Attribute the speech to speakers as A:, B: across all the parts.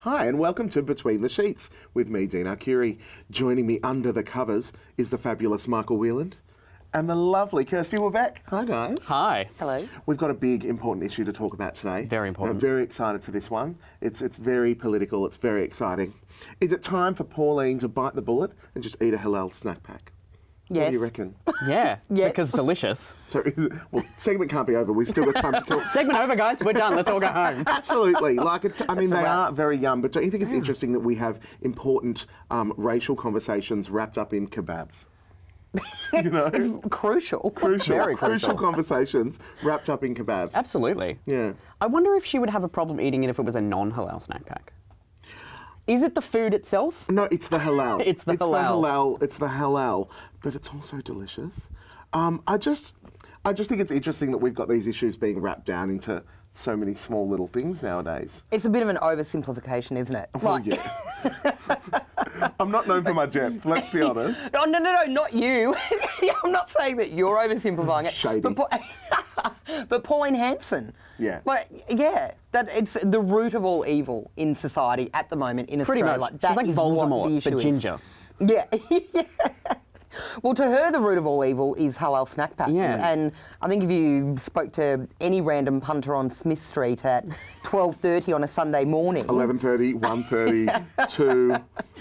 A: Hi, and welcome to Between the Sheets with me, Dean Arcuri. Joining me under the covers is the fabulous Michael Wheeland and the lovely Kirsty Webeck. Hi, guys.
B: Hi.
C: Hello.
A: We've got a big, important issue to talk about today.
B: Very important.
A: I'm very excited for this one. It's very political. It's very exciting. Is it time for Pauline to bite the bullet and just eat a halal snack pack?
C: Yes.
A: What do you reckon?
B: Yeah,
C: Yes.
B: because delicious.
A: So, segment can't be over. We've still got time to kill.
B: Segment over, guys. We're done. Let's all go home.
A: Absolutely. They are very young, but don't you think it's
C: Mm.
A: interesting that we have important racial conversations wrapped up in kebabs? You know?
C: Crucial.
B: Very crucial.
A: Conversations wrapped up in kebabs.
B: Absolutely.
A: Yeah.
B: I wonder if she would have a problem eating it if it was a non-halal snack pack. Is it the food itself?
A: No, it's the halal.
B: It's the halal.
A: It's the halal, but it's also delicious. I just think it's interesting that we've got these issues being wrapped down into so many small little things nowadays.
C: It's a bit of an oversimplification, isn't it?
A: Oh, yeah. I'm not known for my depth, let's be honest.
C: Oh, no, not you. I'm not saying that you're oversimplifying it.
A: Shady.
C: But Pauline Hanson.
A: Yeah.
C: That it's the root of all evil in society at the moment in
B: Pretty
C: Australia.
B: much.
C: That
B: She's like
C: is what the
B: Voldemort,
C: issue
B: but
C: is.
B: ginger.
C: Yeah. Well, to her, the root of all evil is halal snack packs.
B: Yeah.
C: And I think if you spoke to any random punter on Smith Street at 12:30 on a Sunday morning...
A: 11:30, 1:30, 2,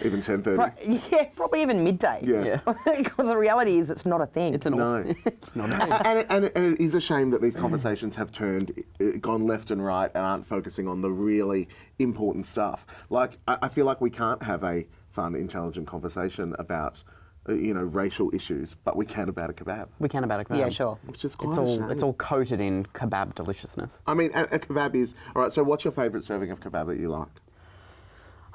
A: even 10:30.
C: Yeah, probably even midday.
A: Yeah.
C: Because the reality is it's not a thing.
B: It's an
A: No.
B: It's not a thing.
A: And it is a shame that these conversations have gone left and right and aren't focusing on the really important stuff. Like, I feel like we can't have a fun, intelligent conversation about, racial issues, but we can about a kebab.
B: We can about a kebab.
C: Yeah, sure.
A: Which is quite a shame.
B: It's all coated in kebab deliciousness.
A: I mean, a kebab is... All right, so what's your favourite serving of kebab that you like?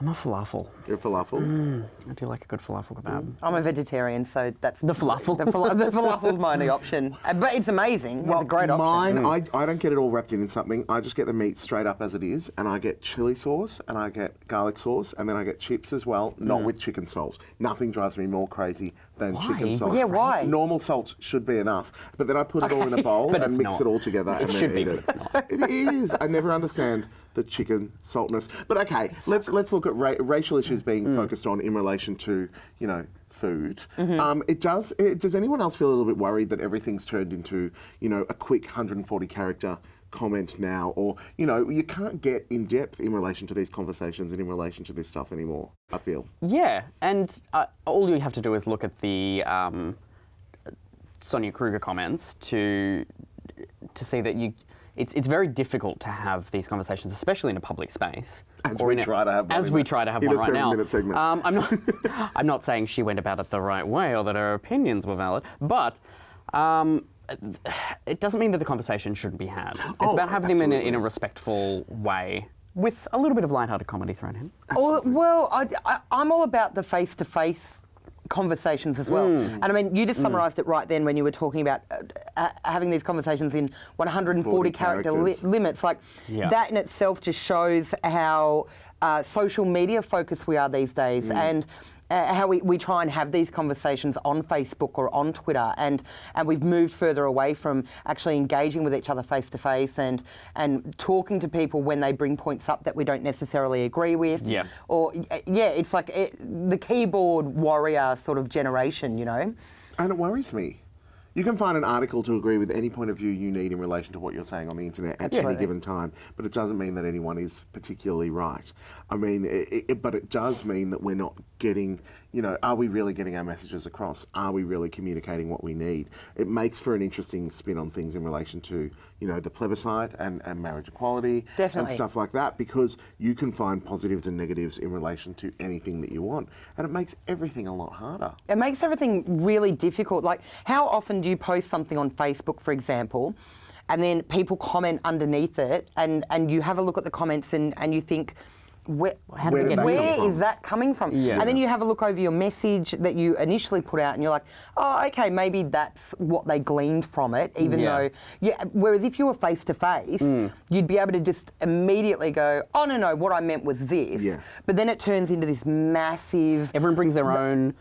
B: I'm a falafel.
A: Your falafel?
B: I do like a good falafel kebab.
C: I'm a vegetarian, so that's...
B: The falafel?
C: The falafel's my only option. But it's amazing. It's a great option.
A: Mine, I don't get it all wrapped in something. I just get the meat straight up as it is, and I get chili sauce, and I get garlic sauce, and then I get chips as well, not with chicken salt. Nothing drives me more crazy than chicken salt.
C: Yeah, why?
A: Normal salt should be enough, but then I put it all in a bowl
B: But
A: and
B: it's
A: mix
B: not.
A: it all together and
B: should
A: then
B: be,
A: eat
B: but
A: it.
B: it's not.
A: It is. I never understand the chicken saltness. But okay, let's look at racial issues being focused on in relation to, food. Does anyone else feel a little bit worried that everything's turned into, a quick 140 character comment now, or, you can't get in depth in relation to these conversations and in relation to this stuff anymore, I feel.
B: Yeah, and all you have to do is look at the Sonia Kruger comments to see that it's very difficult to have these conversations, especially in a public space.
A: As we try to have one
B: right now.
A: In a 7-minute segment.
B: I'm not saying she went about it the right way or that her opinions were valid, but it doesn't mean that the conversation shouldn't be had. It's about having them in a respectful way, with a little bit of lighthearted comedy thrown in.
C: Well, I'm all about the face-to-face conversations as well. And I mean, you just summarised it right then when you were talking about having these conversations in 140 character limits. Like, that in itself just shows how social media focused we are these days, and how we try and have these conversations on Facebook or on Twitter, and we've moved further away from actually engaging with each other face to face and talking to people when they bring points up that we don't necessarily agree with.
B: Yeah.
C: Or it's like the keyboard warrior sort of generation, And
A: it worries me. You can find an article to agree with any point of view you need in relation to what you're saying on the internet at any given time, but it doesn't mean that anyone is particularly right. I mean, but it does mean that we're not getting, are we really getting our messages across? Are we really communicating what we need? It makes for an interesting spin on things in relation to, the plebiscite and marriage equality and stuff like that, because you can find positives and negatives in relation to anything that you want, and it makes everything a lot harder.
C: It makes everything really difficult. Like, how often do you post something on Facebook, for example, and then people comment underneath it, and you have a look at the comments and you think, where is that coming from?
B: Yeah.
C: And then you have a look over your message that you initially put out and you're like, oh, okay, maybe that's what they gleaned from it, even though... Whereas if you were face-to-face, you'd be able to just immediately go, oh, no, what I meant was this.
A: Yeah.
C: But then it turns into this massive...
B: Everyone brings their own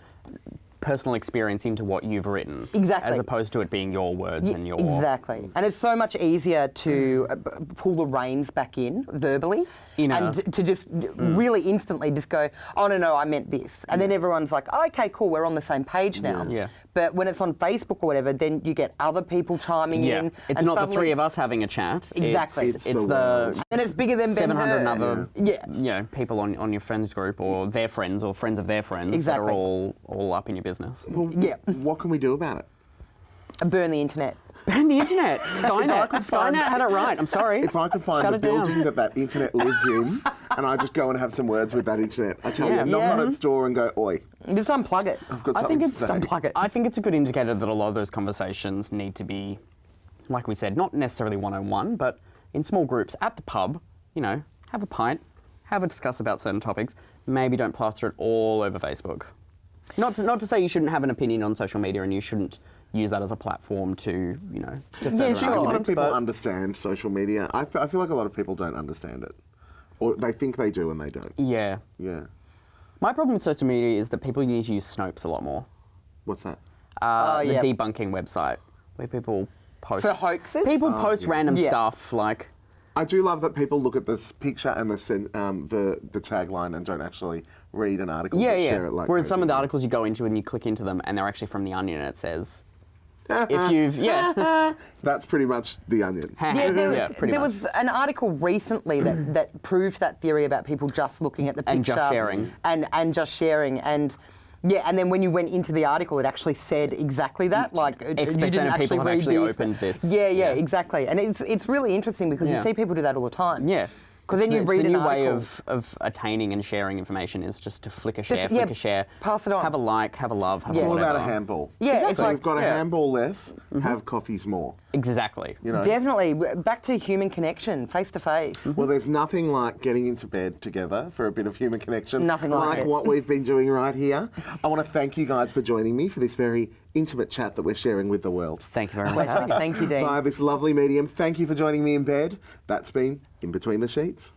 B: personal experience into what you've written.
C: Exactly.
B: As opposed to it being your words and your...
C: Exactly. And it's so much easier to pull the reins back in verbally and to just really instantly just go, oh, no, I meant this. And then everyone's like, oh, okay, cool, we're on the same page now.
B: Yeah.
C: But when it's on Facebook or whatever, then you get other people chiming in.
B: It's
C: and
B: not the
C: suddenly
B: three of us having a chat.
C: Exactly.
B: It's the...
C: And it's bigger than Ben
B: 700
C: Hur.
B: other people on your friends group or their friends or friends of their friends that are all up in your business.
A: Well, what can we do about it?
C: Burn the internet.
B: Burn the internet. Skynet had it right. I'm sorry.
A: If I could find the building that internet lives in, and I just go and have some words with that internet, I tell you, knock on its door and go, oi.
C: Just unplug it.
A: I've got
B: I think it's
C: unplug it.
B: I think it's a good indicator that a lot of those conversations need to be, like we said, not necessarily one-on-one, but in small groups at the pub. Have a pint, have a discuss about certain topics. Maybe don't plaster it all over Facebook. Not to say you shouldn't have an opinion on social media and you shouldn't use that as a platform to further an argument.
A: A lot of people understand social media. I feel like a lot of people don't understand it. Or they think they do and they don't.
B: Yeah.
A: Yeah.
B: My problem with social media is that people need to use Snopes a lot more.
A: What's that?
B: The debunking website where people post...
C: For hoaxes?
B: People post random stuff like...
A: I do love that people look at this picture and the tagline and don't actually read an article. Share it like
B: Whereas some of the articles you go into and you click into them and they're actually from The Onion and it says, if you've,
A: That's pretty much The Onion.
C: There was an article recently that proved that theory about people just looking at the picture.
B: And just sharing.
C: And just sharing. And then when you went into the article, it actually said exactly that. Like, you didn't
B: people have actually opened this.
C: Yeah, exactly. And it's really interesting because you see people do that all the time.
B: Yeah.
C: Because then you read an article.
B: The new way of attaining and sharing information is just to flick a share,
C: pass it on.
B: Have a like, have a love, have
A: It's
B: a
A: all
B: whatever.
A: about a handball.
C: Yeah,
B: exactly.
C: it's
A: So
C: like,
A: you've got a handball less, have coffees more.
B: Exactly.
C: Definitely. Back to human connection, face to face.
A: Well, there's nothing like getting into bed together for a bit of human connection.
C: Nothing like it.
A: what we've been doing right here. I want to thank you guys for joining me for this very intimate chat that we're sharing with the world.
B: Thank you very much.
C: Thank you, Dean.
A: Via this lovely medium. Thank you for joining me in bed. That's been In Between the Sheets.